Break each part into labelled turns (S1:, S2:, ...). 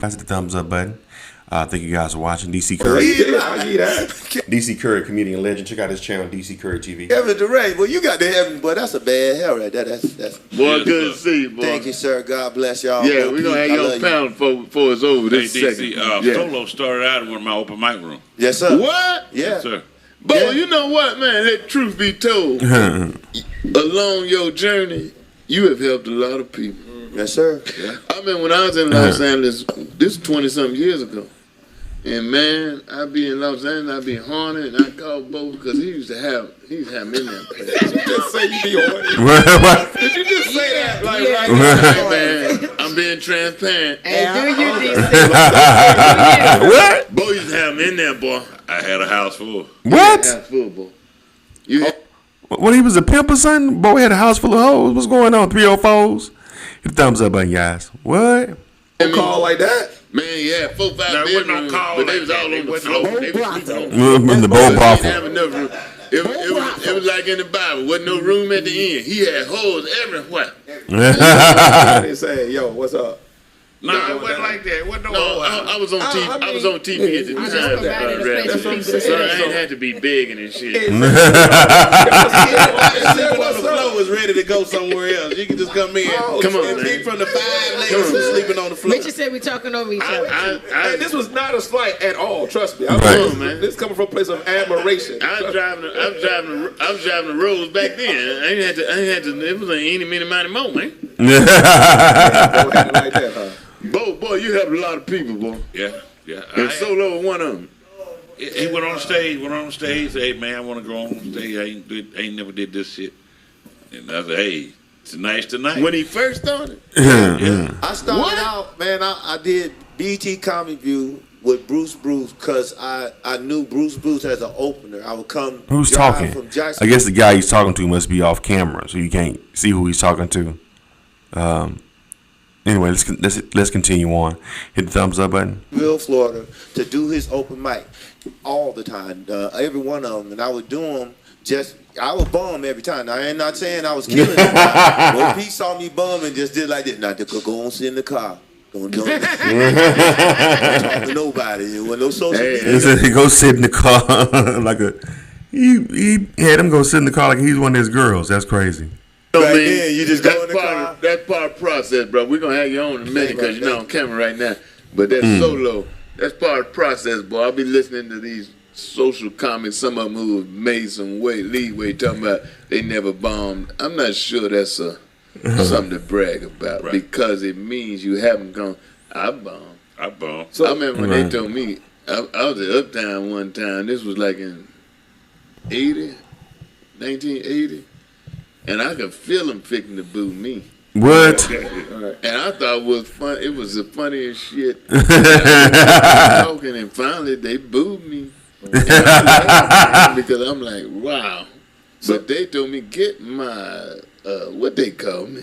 S1: That's the thumbs up button. Thank you guys for watching. DC Curry. DC Curry, comedian legend. Check out his channel, DC Curry TV.
S2: Kevin Durant. Well, you got the heaven, but that's a bad hell right there. That's
S3: boy, good to see you, boy.
S2: Thank you, sir. God bless y'all.
S3: Yeah, we're going to have you on panel before it's over this
S4: DC,
S3: second.
S4: Solo started out in one of my open mic room.
S2: Yes, sir.
S3: What?
S2: Yeah.
S4: Yes, sir.
S3: Bo, you know what, man? Let truth be told. Along your journey, you have helped a lot of people.
S2: Yes, sir.
S3: Yeah. I mean, when I was in Los Angeles, this 20-something years ago, and man, I'd be in Los Angeles, I'd be horny, and I called Bo because he used to have me in there.
S2: Did you just say you be horny? Did you just say that? Like,
S3: right man, I'm being transparent.
S5: And do you, DC?
S1: What?
S3: Bo used to have me in there, boy.
S4: I had a house full.
S1: What?
S3: House full, boy. You had
S1: When he was a pimp or something, boy had a house full of hoes. What's going on? 304s? Hit the thumbs up button, guys. What?
S2: Call like that?
S3: Man, yeah, 4, 5 bedrooms, but they was all on the floor. They was sleeping on
S1: The Bo brothel.
S3: have enough room. It was like in the Bible. Wasn't no room at the end. He had holes everywhere.
S2: They say, yo, what's up?
S4: No, it wasn't like that. It wasn't
S3: No, I was on TV. I was on TV at the time.
S2: That's what I'm saying.
S3: So I ain't had to be begging and shit.
S2: Sleeping on the floor was ready to go somewhere else. You can just come in.
S3: Come on, man.
S2: Keep from the 5 ladies who's sleeping on the floor.
S5: Mitchell said we're talking over each other.
S2: Hey, this was not a slight at all. Trust me.
S3: Man.
S2: This coming from a place of admiration.
S3: I was driving the roads back then. I ain't had to. It was an any, many, money more, man.
S2: Like that, huh?
S3: Boy, you helped a lot of people, boy.
S4: Yeah.
S3: And Solo was one of them.
S4: He went on the stage, said, hey, man, I want to go on stage. I ain't never did this shit. And I said, hey, tonight's tonight.
S3: When he first started?
S4: Yeah.
S2: I started out, man, I did BT Comic View with Bruce because I knew Bruce as an opener. I would come.
S1: Who's talking?
S2: From Jackson.
S1: I guess the guy he's talking to must be off camera, so you can't see who he's talking to. Anyway, let's continue on. Hit the thumbs up button.
S2: Florida, to do his open mic all the time, every one of them, and I would do them. I would bum every time. Now, I ain't not saying I was killing him. But if he saw me bum and just did like this, not to go on sit in the car. Don't talk to nobody. There was no social media.
S1: He said he go sit in the car like a. He had him go sit in the car like he's one of his girls. That's crazy.
S2: Back then, you just go in the car.
S3: That's part of the process, bro. We're going to have you on in a minute because you're not on camera right now. But that's Solo. That's part of the process, boy. I'll be listening to these social comics, some of them who have made some leeway talking about they never bombed. I'm not sure that's something to brag about because it means you haven't gone, I bombed. So, I remember when they told me, I was at Uptown one time. This was like in 1980. And I could feel them fixing to boo me.
S1: What?
S3: And I thought it was fun. It was the funniest shit. Talking, and finally they booed me. Because I'm like, wow. But they told me, get my, what they call me?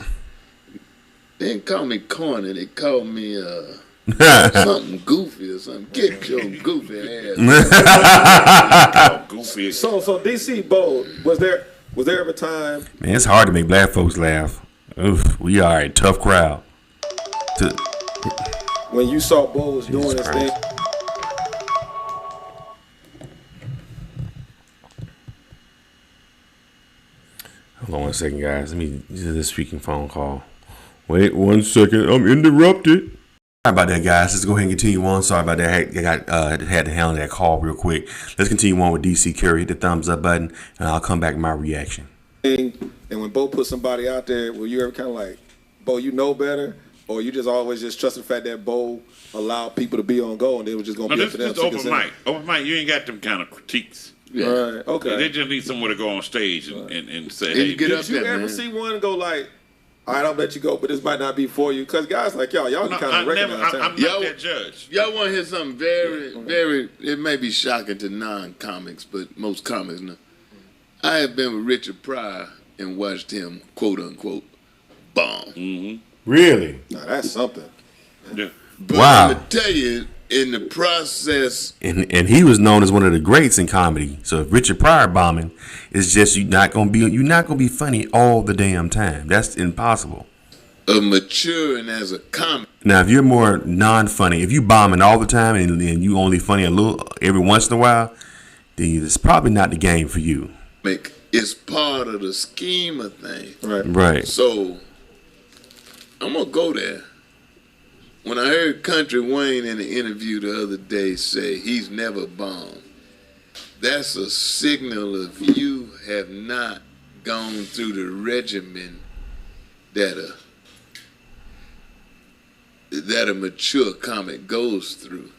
S3: They didn't call me corny. They called me something goofy or something. Get your goofy ass.
S4: Goofy.
S6: So DC Bo, was there ever a time?
S1: Man, it's hard to make black folks laugh. Oof, we are a tough crowd.
S6: When you saw Bo was doing his thing.
S1: Hold on 1 second, guys. Let me do this speaking phone call. Wait 1 second. I'm interrupted. Sorry about that, guys. Let's go ahead and continue on. Sorry about that. I had to handle that call real quick. Let's continue on with DC Curry. Hit the thumbs up button, and I'll come back with my reaction.
S6: And when Bo put somebody out there, were you ever kind of like, Bo, you know better? Or you just always just trust the fact that Bo allowed people to be on go and they were just going to be up for them?
S4: This is open mic. Open mic, you ain't got them kind of critiques.
S6: Yeah. Right, okay.
S4: They just need somewhere to go on stage and say,
S3: hey,
S6: did you ever see one go like, all right, I'll let you go, but this might not be for you? Because guys like y'all can kind of recognize that.
S4: I'm not that judge.
S3: Y'all want to hear something very, it may be shocking to non-comics, but most comics know. I have been with Richard Pryor and watched him, quote unquote, bomb.
S4: Mm-hmm.
S1: Really?
S6: Now that's something.
S4: Yeah.
S3: But
S1: wow.
S3: I'm gonna tell you, in the process,
S1: and he was known as one of the greats in comedy. So if Richard Pryor bombing, it's just you're not gonna be funny all the damn time. That's impossible.
S3: of maturing as a comic.
S1: Now, if you're more non-funny, if you bombing all the time and you only funny a little every once in a while, then it's probably not the game for you.
S3: It's part of the scheme of things.
S1: Right.
S3: So I'm gonna go there. When I heard Kountry Wayne in the interview the other day say he's never bombed, that's a signal of you have not gone through the regimen that a mature comic goes through.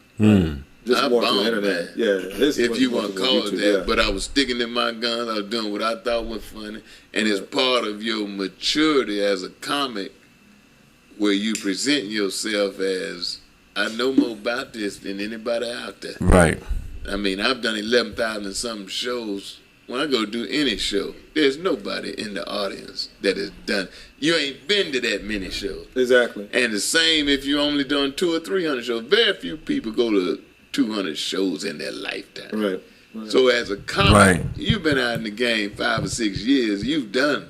S6: Just
S3: I
S6: more through the
S3: bombed,
S6: internet.
S3: man.
S6: Yeah,
S3: If you want to call it that,
S6: yeah.
S3: but I was sticking to my guns. I was doing what I thought was funny, and it's part of your maturity as a comic, where you present yourself as, I know more about this than anybody out there.
S1: Right.
S3: I mean, I've done 11,000 and something shows. When I go do any show, there's nobody in the audience that has done. You ain't been to that many shows.
S6: Exactly.
S3: And the same if you only done 200 or 300 shows. Very few people go to 200 shows in their lifetime.
S6: Right.
S3: So as a comic,
S1: Right.
S3: you've been out in the game 5 or 6 years. You've done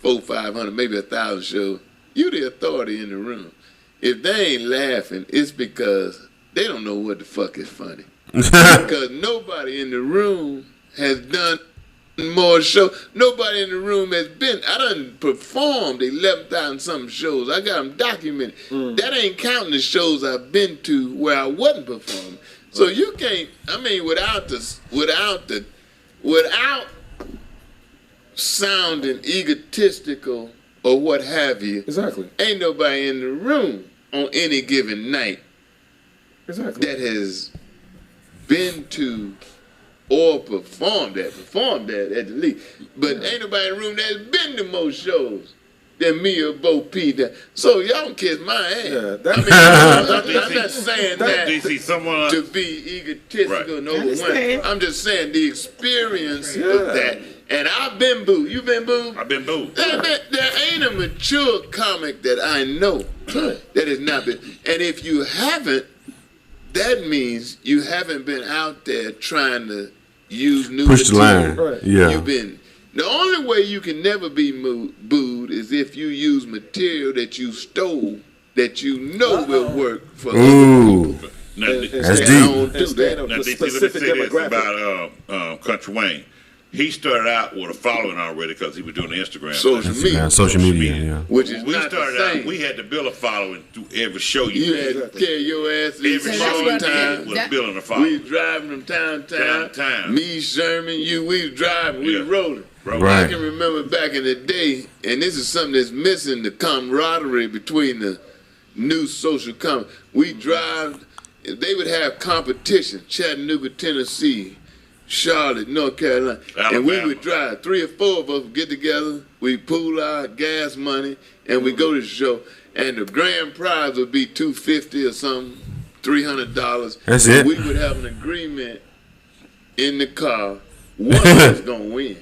S3: 400, 500, maybe 1,000 shows. You the authority in the room. If they ain't laughing, it's because they don't know what the fuck is funny. Because nobody in the room has done more shows. Nobody in the room has been. I done performed 11,000 something shows. I got them documented. That ain't counting the shows I've been to where I wasn't performing. So you can't. I mean, without sounding egotistical or what have you.
S6: Exactly.
S3: Ain't nobody in the room on any given night
S6: Exactly.
S3: that has been to or performed at the least. But ain't nobody in the room that's been to more shows than me or Bo P. So y'all can kiss my ass.
S6: Yeah,
S3: I'm not saying that
S4: DC, someone
S3: to be egotistical and overwhelmed.
S5: understand.
S3: I'm just saying the experience of that. And I've been booed. You been booed?
S4: I've been booed.
S3: There ain't a mature comic that I know that has not been. And if you haven't, that means you haven't been out there trying to use new
S1: Push the line.
S3: material.
S6: Right.
S1: Yeah.
S3: You've been. The only way you can never be booed is if you use material that you stole that you know will work for other
S1: Ooh.
S3: people.
S4: Now,
S1: That's
S3: And
S1: deep.
S3: I don't do
S6: And stay
S3: that.
S6: in
S4: now
S6: a
S4: DC, let me
S6: specific
S4: say this
S6: demographic.
S4: about Kountry Wayne. He started out with a following already because he was doing the Instagram.
S3: Social
S4: thing.
S3: media.
S1: Yeah, social media, yeah.
S3: Which is
S4: We
S3: not
S4: started
S3: the same.
S4: out, we had to build a following through every show
S3: You
S4: did.
S3: had to carry your ass
S4: Every
S3: every
S4: show
S3: small
S4: you did
S3: time.
S4: was building a
S3: We
S4: following.
S3: driving from town to
S4: Town
S3: town.
S4: to town.
S3: Me, Sherman, you, we was driving, we
S4: Yeah.
S3: was rolling.
S1: Right.
S3: I can remember back in the day, and this is something that's missing, the camaraderie between the new social we drive, they would have competition, Chattanooga, Tennessee, Charlotte, North Carolina. And we
S4: Alabama.
S3: would drive. 3 or 4 of us would get together, we pool our gas money, and we go to the show. And the grand prize would be $250 or something, $300.
S1: That's
S3: and
S1: it.
S3: We would have an agreement in the car. One of us gonna win.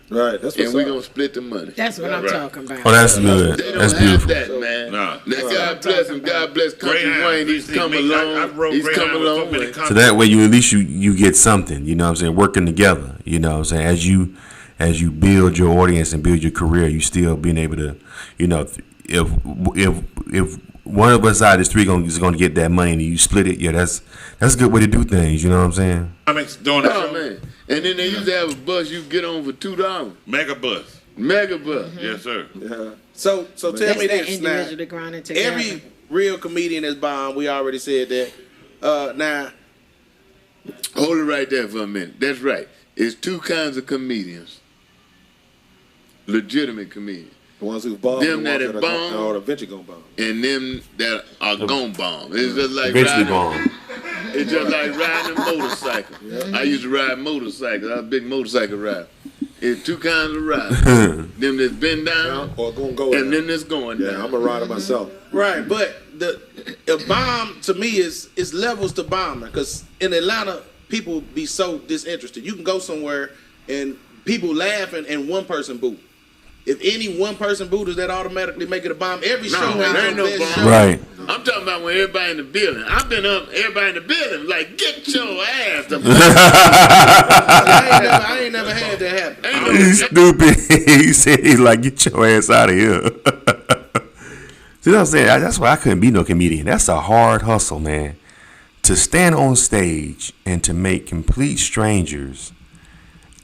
S6: Right. That's what's
S3: And we're
S6: up.
S3: gonna split the money.
S5: That's what I'm
S4: Right.
S5: talking about.
S1: Oh, that's good.
S3: They don't
S1: That's
S3: have
S1: beautiful.
S3: that, man.
S4: Nah.
S3: Now, God bless him. God bless Kountry
S4: Greyhound,
S3: Wayne. He's
S4: DC,
S3: come
S4: me,
S3: along.
S4: I rode
S3: He's come
S4: Greyhound
S3: a
S4: with so
S3: long
S4: many
S3: way.
S1: So that way, you at least you get something. You know what I'm saying? Working together. You know what I'm saying? As you build your audience and build your career, you still being able to, you know, if one of us out of this three is going to get that money and you split it, yeah, that's a good way to do things. You know what I'm saying?
S4: Comics doing the
S3: Oh,
S4: show.
S3: man. And then they used to have a bus you get on for $2.
S4: Mega bus.
S3: Mega bus.
S4: Yes, sir.
S6: Yeah.
S7: So tell
S5: That's
S7: me
S5: that
S7: this now.
S5: individually grinding together.
S7: Every real comedian is bomb. We already said that. Now,
S3: Hold it right there for a minute. That's right. It's 2 kinds of comedians. Legitimate comedians.
S6: The ones who bomb,
S3: Them
S6: the ones
S3: that have
S6: are
S3: bombed.
S6: or eventually gonna bomb.
S3: And them that are gon' bomb. It's just like
S1: Eventually
S3: riding.
S1: gone.
S3: It's just like riding a motorcycle. I used to ride motorcycles. I was a big motorcycle rider. It's 2 kinds of riders. Them that's been down
S6: Or gonna go
S3: and
S6: there.
S3: them that's going
S6: Yeah,
S3: down.
S6: I'm a rider myself.
S7: right, but a bomb to me is levels to bombing. Because in Atlanta, people be so disinterested. You can go somewhere and people laughing and one person boo. If any one person boo, does that automatically make it a bomb? Every show
S3: No,
S7: has
S3: there
S7: a
S3: ain't no
S7: best
S3: bomb.
S7: show.
S1: Right.
S3: I'm talking about when everybody in the building. I've been up, everybody in the building, like, get your ass to
S7: I ain't never had that happen.
S3: Ain't no
S1: He's stupid. He said he's like, get your ass out of here. See what I'm saying? That's why I couldn't be no comedian. That's a hard hustle, man. To stand on stage and to make complete strangers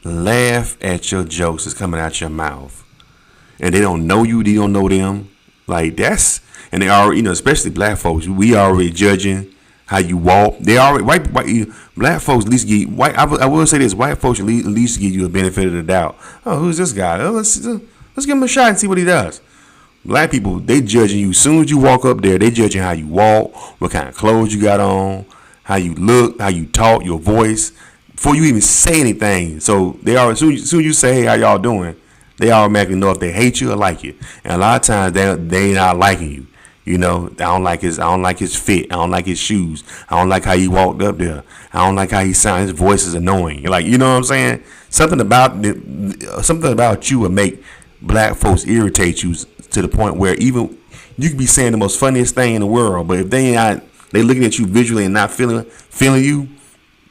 S1: laugh at your jokes that's coming out your mouth, and they don't know you, they don't know them. Like that's, and they already, especially black folks. We already judging how you walk. They already black folks at least give white. I will say this: white folks at least give you a benefit of the doubt. Oh, who's this guy? Oh, let's give him a shot and see what he does. Black people, they judging you as soon as you walk up there. They judging how you walk, what kind of clothes you got on, how you look, how you talk, your voice, before you even say anything. So they are as soon as you say, "Hey, how y'all doing?" They automatically know if they hate you or like you. And a lot of times they not liking you. I don't like his fit. I don't like his shoes. I don't like how he walked up there. I don't like how he sounds. His voice is annoying. Like, you know what I'm saying? Something about you would make black folks irritate you to the point where even you could be saying the most funniest thing in the world, but if they looking at you visually and not feeling you,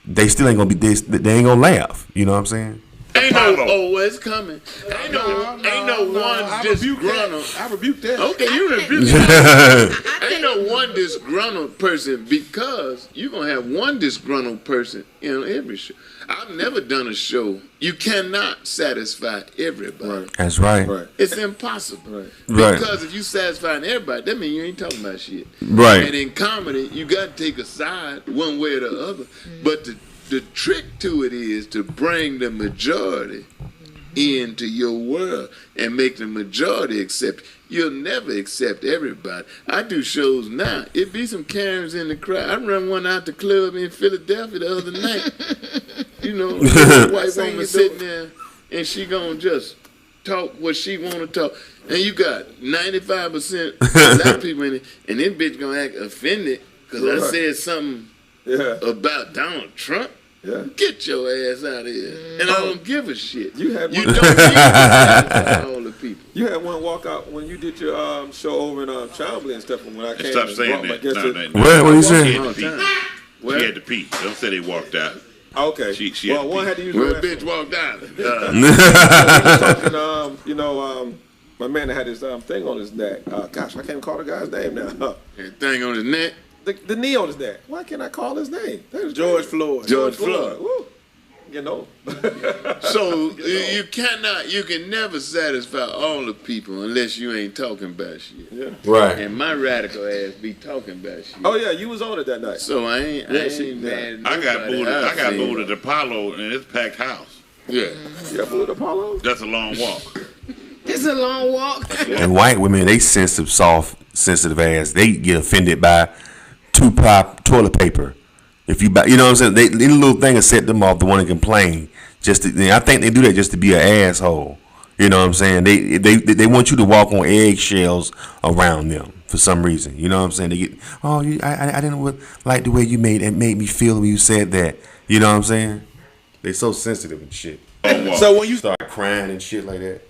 S1: they still ain't gonna be they ain't gonna laugh. You know what I'm saying?
S3: Ain't no it's coming. Ain't no one disgruntled.
S6: I rebuke that.
S3: Okay, you rebuke that. Ain't no one disgruntled person, because you're gonna have one disgruntled person in every show. I've never done a show. You cannot satisfy everybody.
S6: Right.
S1: That's right.
S3: It's impossible.
S1: Right.
S3: Because if you satisfying everybody, that means you ain't talking about shit.
S1: Right.
S3: And in comedy, you got to take a side one way or the other. But the trick to it is to bring the majority into your world and make the majority accept. You'll never accept everybody. I do shows now. It be some Karens in the crowd. I run one out the club in Philadelphia the other night. A white woman sitting there, and she gonna just talk what she want to talk. And you got 95% black people in it, and then bitch gonna act offended because I said something about Donald Trump.
S6: Yeah.
S3: Get your ass out of here. And I don't give a shit.
S6: You don't
S3: need to satisfy all the people.
S6: You had one walk out when you did your show over in Chamblee and stuff. When I came,
S4: stop saying that.
S1: What you saying?
S4: She had to pee. Don't say they walked out.
S6: Okay.
S4: She had to
S6: one
S4: pee.
S6: had to use
S3: Well,
S6: the
S3: bitch walked out.
S6: my man had his thing on his neck. Gosh, I can't call the guy's name now.
S3: Thing on his neck.
S6: The knee on his neck. Why can't I call his name?
S7: George Floyd.
S3: George Floyd.
S6: Woo.
S3: So you can never satisfy all the people unless you ain't talking about shit.
S6: Yeah.
S1: Right.
S3: And my radical ass be talking about shit.
S6: Oh yeah, you was on it that night.
S3: So I ain't mad at
S4: I got
S3: nobody.
S4: booed at Apollo, and it's a packed house.
S3: Yeah.
S6: You got booed at Apollo?
S4: That's a long walk.
S5: It's a long walk.
S1: And white women, they sensitive ass. They get offended by 2-pop toilet paper. If you buy, you know what I'm saying? They little thing will set them off to want to complain. I think they do that just to be an asshole. You know what I'm saying? They want you to walk on eggshells around them for some reason. You know what I'm saying? They get, I didn't like the way you made me feel when you said that. You know what I'm saying? They so sensitive and shit.
S7: So when you
S1: Start crying and shit like that.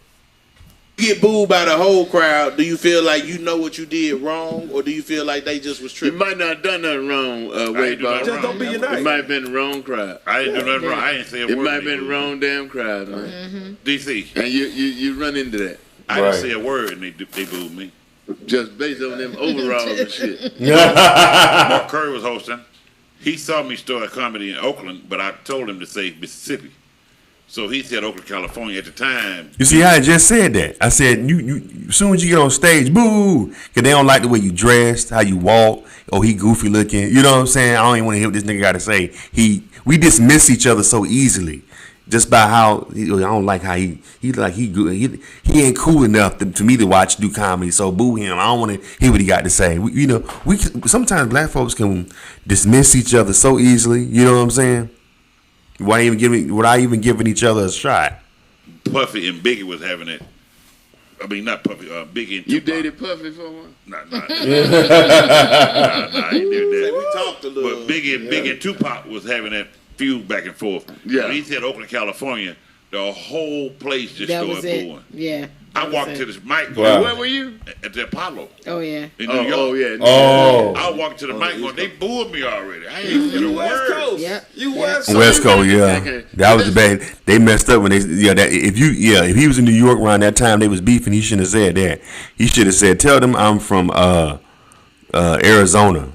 S7: get booed by the whole crowd, do you feel like you know what you did wrong, or do you feel like they just was
S3: You
S7: tripping?
S3: might not have done nothing wrong, Wade Ball.
S6: Just don't be
S3: It
S6: united.
S3: might have been the wrong crowd.
S4: I didn't do nothing wrong. I didn't say a word.
S3: It might have been the wrong damn crowd, man.
S4: DC.
S3: And you run into that.
S4: I didn't say a word, and they booed me.
S3: Just based on them overalls and shit.
S4: Mark Curry was hosting. He saw me start a comedy in Oakland, but I told him to say Mississippi. So he said Oakland, California at the time.
S1: You see how I just said that? I said, you as soon as you get on stage, boo, because they don't like the way you dressed, how you walk, or he goofy looking. You know what I'm saying? I don't even want to hear what this nigga got to say. We dismiss each other so easily just by how, I don't like how he ain't cool enough to me to watch do comedy, so boo him. I don't want to hear what he got to say. We sometimes black folks can dismiss each other so easily. You know what I'm saying? Without even giving each other a shot.
S4: Puffy and Biggie was having it. I mean, not Puffy. Biggie and Tupac.
S3: You dated Puffy for one?
S4: Nah, I ain't did that.
S7: We talked a little.
S4: But Biggie and Tupac was having that feud back and forth.
S3: Yeah.
S4: When he said Oakland, California, the whole place just
S5: That was
S4: started
S5: it.
S4: booing.
S5: Yeah.
S4: I walked to this mic.
S1: Wow.
S3: Where were you?
S4: At the Apollo.
S5: Oh yeah.
S4: In New York.
S3: Oh yeah.
S1: Oh.
S4: I walked to the mic going, they booed me already. I ain't said a
S6: West
S4: word.
S6: Coast.
S5: Yeah.
S6: You West Coast.
S1: West Coast, yeah,
S3: Okay.
S1: that was the bad. They messed up when they, if he was in New York around that time, they was beefing. He shouldn't have said that. He should have said, "Tell them I'm from Arizona,"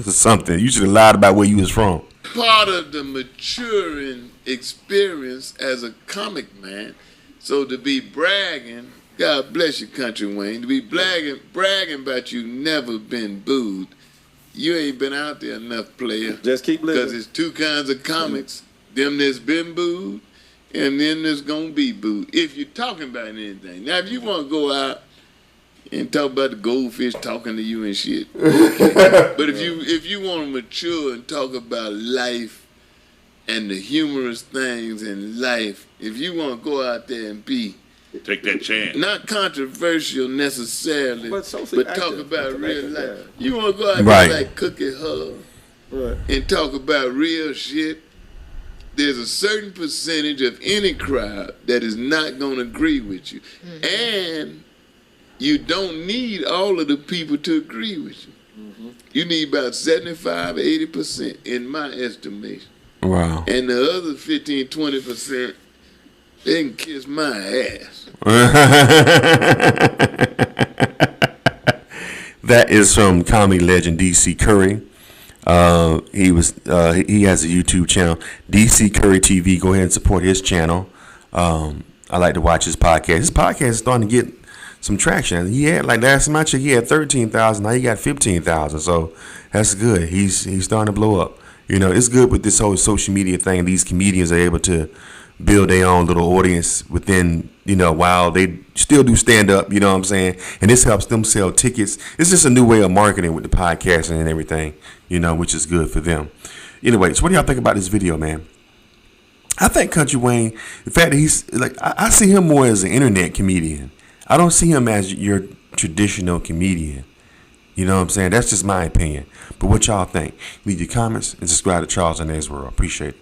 S1: something. You should have lied about where you was from.
S3: Part of the maturing experience as a comic man. So to be bragging, God bless you, Country Wayne, to be bragging about you never been booed. You ain't been out there enough, player.
S6: Just keep living.
S3: Because there's two kinds of comics. Them that's been booed and them that's going to be booed. If you're talking about anything. Now, if you want to go out and talk about the goldfish talking to you and shit. Okay. But if you want to mature and talk about life and the humorous things in life, if you want to go out there and be
S4: Take that chance.
S3: not controversial necessarily,
S6: But socially
S3: but talk
S6: active.
S3: about real
S6: Yeah.
S3: life. You want to go out
S1: Right.
S3: there like Cookie Hub
S6: Right.
S3: and talk about real shit. There's a certain percentage of any crowd that is not going to agree with you. And you don't need all of the people to agree with you. You need about 75, 80% in my estimation.
S1: Wow.
S3: And the other 15, 20%, they can kiss my ass.
S1: That is from comedy legend DC Curry. He has a YouTube channel, DC Curry TV. Go ahead and support his channel. I like to watch his podcast. His podcast is starting to get some traction. He had, like, last time I checked, he had 13,000. Now he got 15,000. So that's good. He's starting to blow up. You know, it's good with this whole social media thing. These comedians are able to build their own little audience within, you know, while they still do stand up, you know what I'm saying? And this helps them sell tickets. It's just a new way of marketing with the podcasting and everything, you know, which is good for them. Anyway, so what do y'all think about this video, man? I think Country Wayne, the fact that he's like, I see him more as an internet comedian. I don't see him as your traditional comedian. You know what I'm saying? That's just my opinion. But what y'all think? Leave your comments and subscribe to Charles and World. Appreciate it.